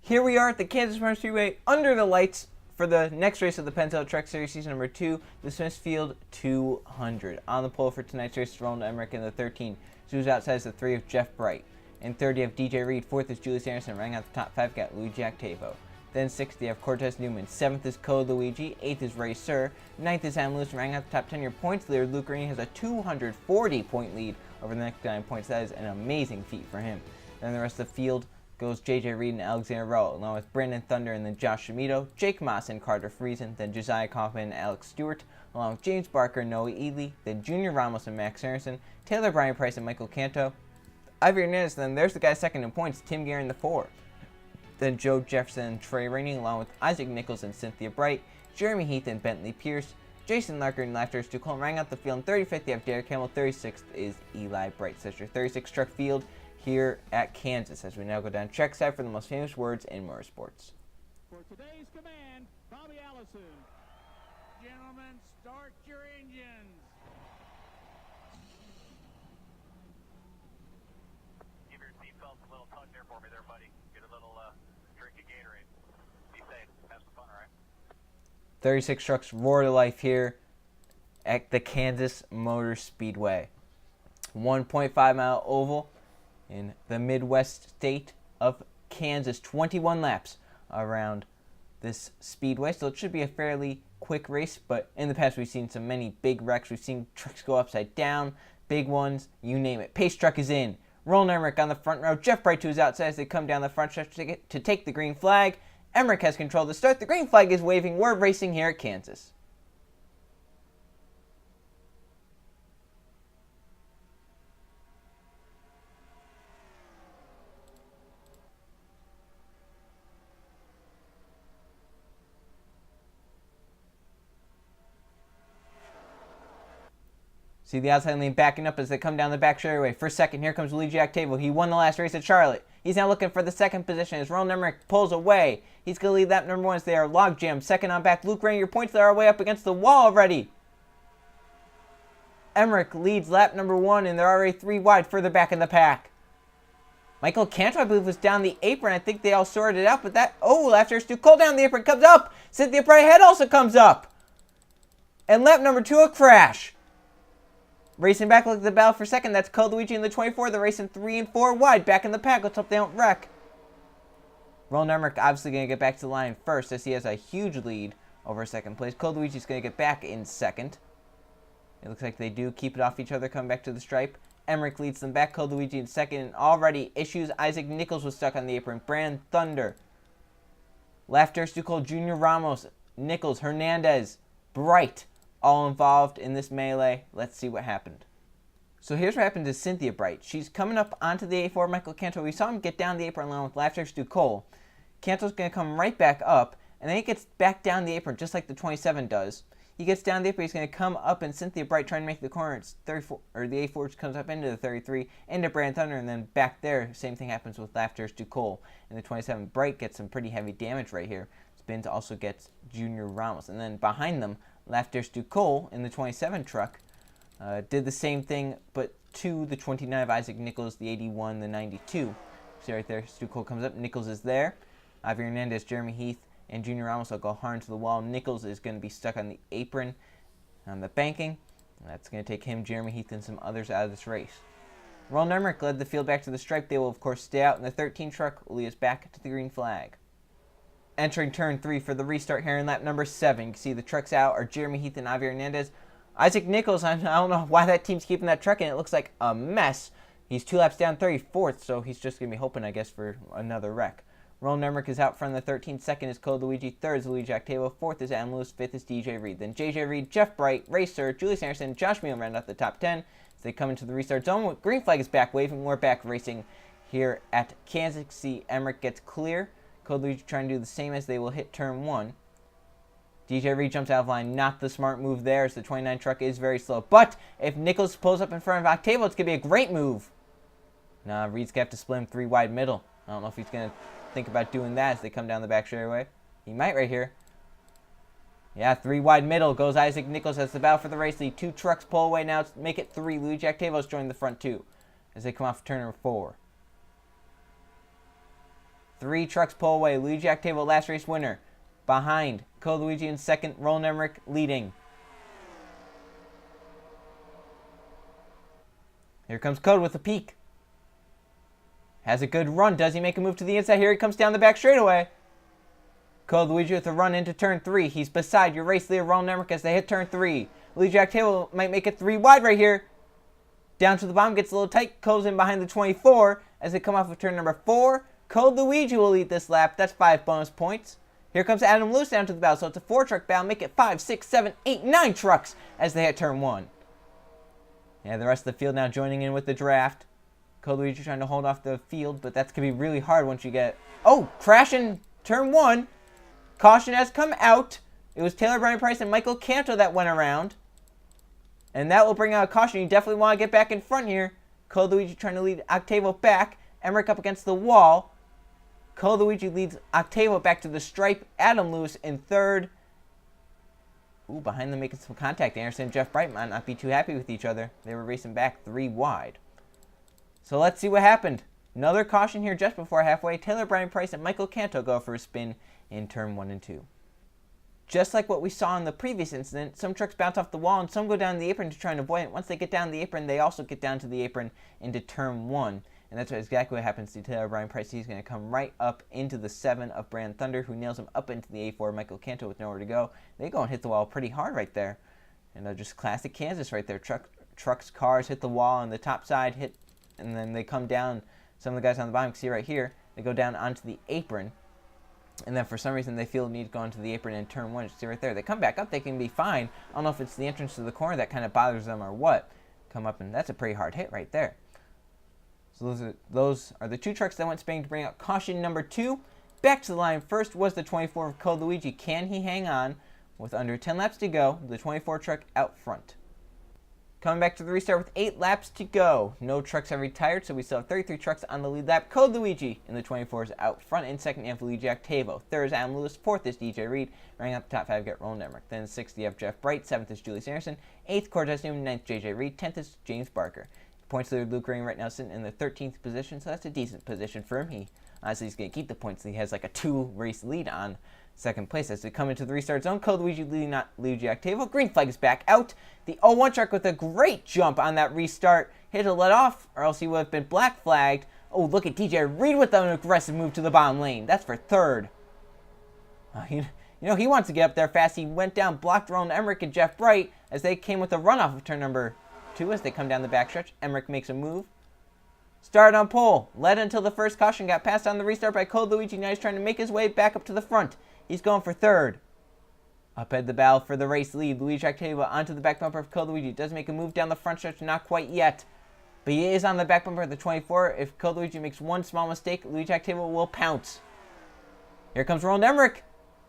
Here we are at the Kansas Motor Speedway under the lights for the next race of the Pennzoil Truck Series Season number 2, the Smithfield 200. On the pole for tonight's race is Roland Emmerich in the 13. Who's outside is the 3 of Jeff Bright. In third, you have DJ Reed. Fourth is Julius Anderson. Running out the top 5, got Luigi Octavo. Then sixth, you have Cortez Newman. Seventh is Code Luigi. Eighth is Ray Sir. Ninth is Adam Lewis. Running out the top 10, your points leader, Luke Green, has a 240-point lead over the next 9 points. That is an amazing feat for him. Then the rest of the field goes JJ Reed and Alexander Rowe, along with Brandon Thunder and then Josh Shimito, Jake Moss and Carter Friesen, then Josiah Kaufman and Alex Stewart, along with James Barker and Noe Ely, then Junior Ramos and Max Harrison, Taylor Brian Price and Michael Canto, Ivy Hernandez, then there's the guy second in points, Tim Guerin the 4. Then Joe Jefferson and Trey Rainey, along with Isaac Nichols and Cynthia Bright, Jeremy Heath and Bentley Pierce, Jason Larker and Laughter Stucol. Running out the field in 35th, you have Derek Hamill, 36th is Eli Bright. So that's your 36 truck field here at Kansas, as we now go down trackside for the most famous words in motorsports. For today's command, Bobby Allison. Gentlemen, start your engines. Give your seatbelts a little tug there for me there, buddy. Get a little drink of Gatorade. Be safe. Have some fun, all right? 36 trucks roar to life here at the Kansas Motor Speedway. 1.5-mile oval in the Midwest state of Kansas. 21 laps around this speedway, so it should be a fairly quick race, but in the past we've seen many big wrecks. We've seen trucks go upside down, big ones, you name it. Pace truck is in. Roland Emmerich on the front row. Jeff Bright to his outside as they come down the front stretch to take the green flag. Emmerich has control of the start. The green flag is waving. We're racing here at Kansas. See the outside lane backing up as they come down the back straightaway. For second, here comes Luigi Octavo. He won the last race at Charlotte. He's now looking for the second position as Roland Emmerich pulls away. He's going to lead lap number 1 as they are log jammed. Second on back, Luke Rain, your points that are way up against the wall already. Emmerich leads lap number 1, and they're already 3 wide further back in the pack. Michael Cantor, I believe, was down the apron. I think they all sorted it out, but that, after it's too cold down the apron, comes up. Cynthia Bright also comes up. And lap number 2, a crash. Racing back, look at the battle for second. That's Code Luigi in the 24. They're racing 3 and 4 wide back in the pack. Let's hope they don't wreck. Roland Emmerich obviously going to get back to the line first as he has a huge lead over second place. Code Luigi's going to get back in second. It looks like they do keep it off each other, coming back to the stripe. Emmerich leads them back. Code Luigi in second. And already issues. Isaac Nichols was stuck on the apron. Brand Thunder. Laughter Stucol, Junior Ramos, Nichols, Hernandez, Bright, all involved in this melee. Let's see what happened. So here's what happened to Cynthia Bright. She's coming up onto the A4 Michael Canto. We saw him get down the apron along with Laughter Stucol. Canto's going to come right back up, and then he gets back down the apron just like the 27 does. He gets down the apron, he's going to come up, and Cynthia Bright trying to make the corner. It's 34, or the A4 comes up into the 33, into Brand Thunder, and then back there, same thing happens with Laughter Stucol. In the 27, Bright gets some pretty heavy damage right here. Spins also gets Junior Ramos, and then behind them, Laughter Stucol in the 27 truck did the same thing, but to the 29 of Isaac Nichols, the 81, the 92. See right there, Stucol comes up, Nichols is there. Ivy Hernandez, Jeremy Heath, and Junior Ramos will go hard to the wall. Nichols is going to be stuck on the apron on the banking. And that's going to take him, Jeremy Heath, and some others out of this race. Roland Emmerich led the field back to the stripe. They will, of course, stay out in the 13 truck. Will lead us back to the green flag. Entering turn 3 for the restart here in lap number 7. You can see the trucks out are Jeremy Heath and Ivy Hernandez. Isaac Nichols, I don't know why that team's keeping that truck in. It looks like a mess. He's 2 laps down, 34th, so he's just going to be hoping, I guess, for another wreck. Roland Emmerich is out front in the 13th. Second is Code Luigi. Third is Luigi Octavo. Fourth is Adam Lewis. Fifth is DJ Reed. Then JJ Reed, Jeff Bright, Ray Sir, Julius Anderson, Josh Meehl round out the top 10 as they come into the restart zone. Green flag is back waving. We're back racing here at Kansas. See, Emmerich gets clear. Code Luigi trying to do the same as they will hit turn 1. DJ Reed jumps out of line. Not the smart move there as the 29 truck is very slow. But if Nichols pulls up in front of Octavo, it's going to be a great move. Nah, Reed's going to have to split him 3 wide middle. I don't know if he's going to think about doing that as they come down the back straightaway. He might right here. Yeah, 3 wide middle goes Isaac Nichols as the battle for the race lead. 2 trucks pull away now to make it 3. Luigi Octavo's joined the front 2 as they come off turn number 4. 3 trucks pull away. Luigi Octavo, last race winner. Behind. Code Luigi in second. Roland Emmerich leading. Here comes Code with a peak. Has a good run. Does he make a move to the inside? Here he comes down the back straightaway. Code Luigi with a run into turn 3. He's beside your race leader, Roland Emmerich, as they hit turn 3. Luigi Octavo might make it 3 wide right here. Down to the bottom, gets a little tight. Code's in behind the 24 as they come off of turn number 4. Code Luigi will lead this lap. That's 5 bonus points. Here comes Adam Lewis down to the battle. So it's a 4-truck battle. Make it 5, 6, 7, 8, 9 trucks as they hit turn 1. Yeah, the rest of the field now joining in with the draft. Code Luigi trying to hold off the field, but that's going to be really hard once you get... Oh, crash in turn 1. Caution has come out. It was Taylor Bryan Price and Michael Canto that went around. And that will bring out a caution. You definitely want to get back in front here. Code Luigi trying to lead Octavo back. Emmerich up against the wall. Code Luigi leads Octavo back to the stripe. Adam Lewis in third. Ooh, behind them making some contact. Anderson and Jeff Bright might not be too happy with each other. They were racing back 3 wide. So let's see what happened. Another caution here just before halfway. Taylor Bryan Price and Michael Canto go for a spin in turn 1 and 2. Just like what we saw in the previous incident, some trucks bounce off the wall and some go down the apron to try and avoid it. Once they get down the apron, they also get down to the apron into turn 1. And that's exactly what happens to Taylor Bryan Price. He's going to come right up into the 7 of Brand Thunder, who nails him up into the A4. Michael Canto with nowhere to go. They go and hit the wall pretty hard right there. And just classic Kansas right there. Trucks, cars hit the wall on the top side, and then they come down. Some of the guys on the bottom, you can see right here, they go down onto the apron. And then for some reason they feel the need to go onto the apron in turn 1. You see right there. They come back up, they can be fine. I don't know if it's the entrance to the corner that kind of bothers them or what. Come up, and that's a pretty hard hit right there. So those are the 2 trucks that went spinning to bring out caution number 2. Back to the line first was the 24 of Code Luigi. Can he hang on with under 10 laps to go? The 24 truck out front. Coming back to the restart with 8 laps to go. No trucks have retired, so we still have 33 trucks on the lead lap. Code Luigi in the 24s out front. In second, you have Luigi Octavo. Third is Adam Lewis. Fourth is DJ Reed. Running out the top 5, get Roland Emmerich. Then 6th, you have Jeff Bright. 7th is Julius Anderson. 8th, Cortez Newman. 9th, JJ Reed. 10th is James Barker. Points leader Luke Ring right now sitting in the 13th position, so that's a decent position for him. Honestly, he's going to keep the points. He has like a 2-race lead on second place. As we come into the restart zone, Code Luigi leading not Luigi Octavo. Green flag is back out. The 0-1 truck with a great jump on that restart. Hit to let off, or else he would have been black flagged. Oh, look at DJ Reed with an aggressive move to the bottom lane. That's for third. You know, he wants to get up there fast. He went down, blocked Roland Emmerich and Jeff Bright as they came with a runoff of turn number 2 as they come down the backstretch. Emmerich makes a move. Started on pole. Led until the first caution. Got passed on the restart by Code Luigi. Now he's trying to make his way back up to the front. He's going for third. Up at the battle for the race lead. Luigi Octavo onto the back bumper of Code Luigi. Does make a move down the front stretch. Not quite yet. But he is on the back bumper of the 24. If Code Luigi makes one small mistake, Luigi Octavo will pounce. Here comes Roland Emmerich.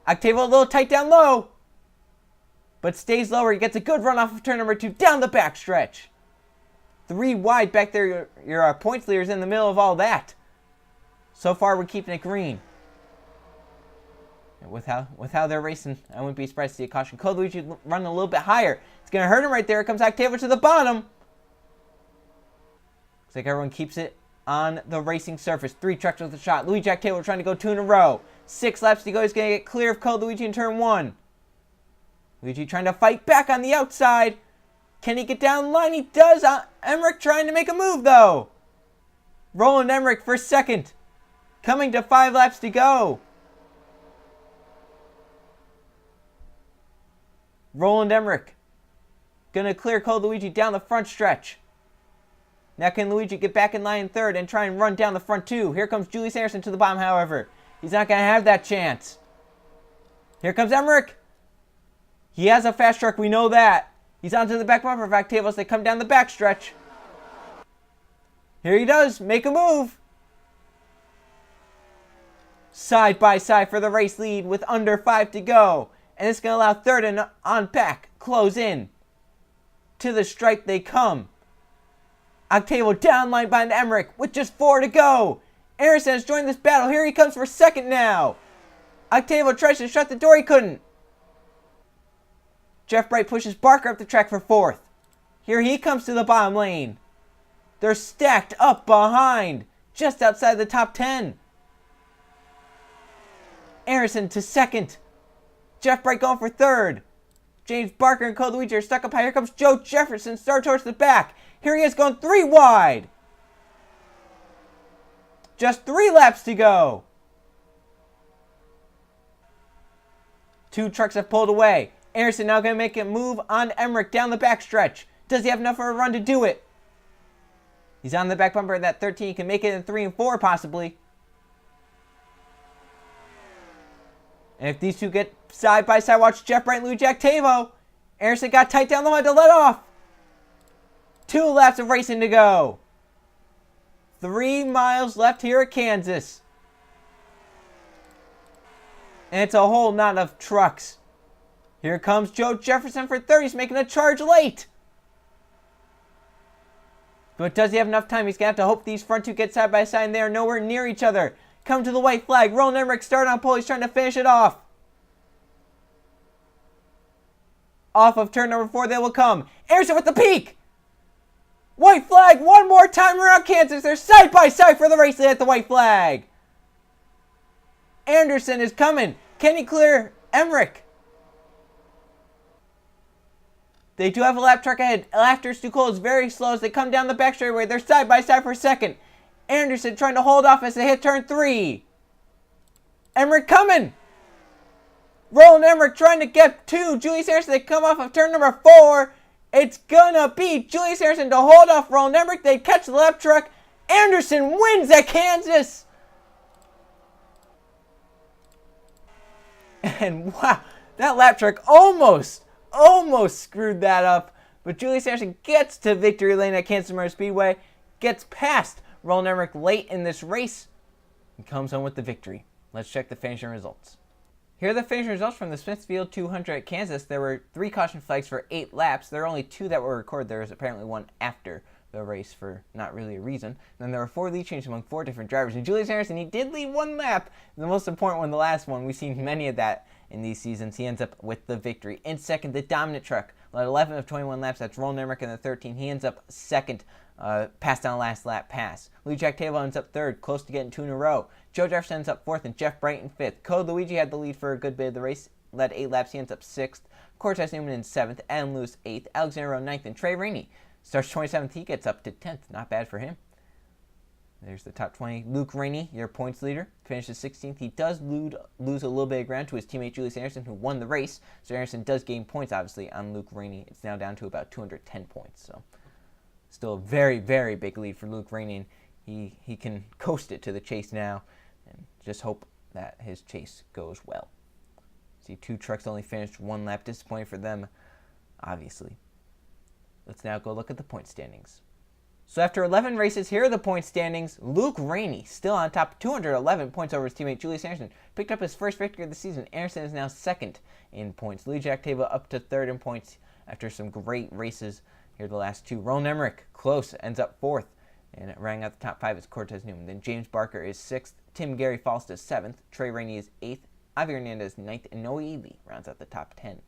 Octavo a little tight down low. But stays lower. He gets a good run off of turn number 2 down the backstretch. 3 wide back there. Your points leaders in the middle of all that. So far, we're keeping it green. With how they're racing, I wouldn't be surprised to see a caution. Code Luigi running a little bit higher. It's going to hurt him right there. It comes Octavo to the bottom. Looks like everyone keeps it on the racing surface. 3 trucks with a shot. Luigi Octavo trying to go 2 in a row. 6 laps to go. He's going to get clear of Code Luigi in turn 1. Luigi trying to fight back on the outside. Can he get down the line? He does. Emmerich trying to make a move, though. Roland Emmerich for second. Coming to 5 laps to go. Roland Emmerich going to clear Code Luigi down the front stretch. Now can Luigi get back in line in third and try and run down the front 2? Here comes Julius Anderson to the bottom, however. He's not going to have that chance. Here comes Emmerich. He has a fast truck, we know that. He's onto the back bumper of Octavo as they come down the back stretch. Here he does, make a move. Side by side for the race lead with under 5 to go. And it's going to allow third and on back, close in. To the stripe they come. Octavo downline behind Emmerich with just 4 to go. Anderson has joined this battle. Here he comes for second now. Octavo tries to shut the door, he couldn't. Jeff Bright pushes Barker up the track for 4th. Here he comes to the bottom lane. They're stacked up behind, just outside the top 10. Anderson to second. Jeff Bright going for third. James Barker and Cole Luigi are stuck up high. Here comes Joe Jefferson, start towards the back. Here he is going 3 wide. Just 3 laps to go. 2 trucks have pulled away. Anderson now going to make a move on Emmerich down the backstretch. Does he have enough for a run to do it? He's on the back bumper at that 13. He can make it in 3 and 4 possibly. And if these two get side by side, watch Jeff Bright and Lou Jack Tavo. Anderson got tight down the line to let off. 2 laps of racing to go. 3 miles left here at Kansas. And it's a whole lot of trucks. Here comes Joe Jefferson for third. He's making a charge late. But does he have enough time? He's going to have to hope these front two get side by side and they are nowhere near each other. Come to the white flag. Roland Emmerich started on pole. He's trying to finish it off. Off of turn number 4 they will come. Anderson with the peak. White flag one more time around Kansas. They're side by side for the race at the white flag. Anderson is coming. Can he clear Emmerich? They do have a lap truck ahead. After Stucol is very slow as they come down the back straightaway. They're side by side for second. Anderson trying to hold off as they hit turn 3. Emmerich coming. Roland Emmerich trying to get to Julius Anderson. They come off of turn number 4. It's gonna be Julius Anderson to hold off Roland Emmerich. They catch the lap truck. Anderson wins at Kansas. And wow, that lap truck almost screwed that up. But Julius Anderson gets to victory lane at Kansas Motor Speedway. Gets past Roland Emmerich late in this race and comes home with the victory. Let's check the finishing results. Here are the finishing results from the Smithfield 200 at Kansas. There were 3 caution flags for 8 laps. There are only 2 that were recorded. There was apparently one after the race for not really a reason. And then there were 4 lead changes among 4 different drivers. And Julius Anderson, he did lead 1 lap. The most important one, the last one. We've seen many of that in these seasons. He ends up with the victory. In second, the dominant truck led 11 of 21 laps. That's Roland Emmerich in the 13. He ends up second. Passed on a last lap pass. Lee Jack Table ends up third, close to getting 2 in a row. Joe Jefferson ends up fourth, and Jeff Bright in fifth. Code Luigi had the lead for a good bit of the race, led 8 laps. He ends up sixth. Cortez Newman in seventh. Adam Lewis eighth. Alexander Rowe ninth, and Trey Rainey starts 27th. He gets up to 10th. Not bad for him. There's the top 20. Luke Rainey, your points leader, finishes 16th. He does lose a little bit of ground to his teammate Julius Anderson, who won the race. So Anderson does gain points, obviously, on Luke Rainey. It's now down to about 210 points. So still a very, very big lead for Luke Rainey. He can coast it to the chase now and just hope that his chase goes well. See, 2 trucks only finished 1 lap. Disappointing for them, obviously. Let's now go look at the point standings. So after 11 races, here are the point standings. Luke Rainey still on top, 211 points over his teammate Julius Anderson. Picked up his first victory of the season. Anderson is now second in points. Lee Jack Table up to third in points after some great races. Here are the last 2. Roland Emmerich, close, ends up fourth. And rounding out the top 5 is Cortez Newman. Then James Barker is 6th. Tim Gary falls to 7th. Trey Rainey is 8th. Avi Hernandez 9th. And Noe Ely rounds out the top 10.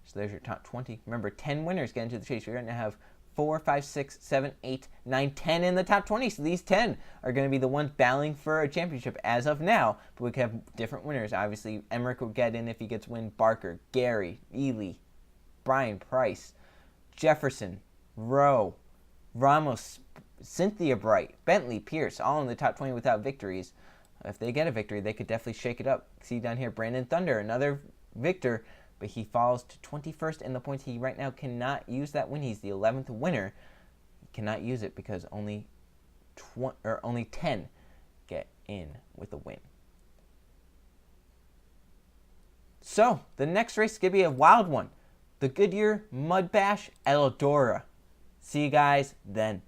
So there's your top 20. Remember, 10 winners get into the chase. We're going to have 4, 5, 6, 7, 8, 9, 10 in the top 20. So these 10 are going to be the ones battling for a championship as of now. But we could have different winners. Obviously, Emmerich will get in if he gets win. Barker, Gary, Ely, Brian Price, Jefferson, Rowe, Ramos, Cynthia Bright, Bentley, Pierce, all in the top 20 without victories. If they get a victory, they could definitely shake it up. See down here, Brandon Thunder, another victor, but he falls to 21st in the points. He right now cannot use that win. He's the 11th winner. He cannot use it because only 10 get in with a win. So, the next race is going to be a wild one. The Goodyear Mud Bash Eldora. See you guys then.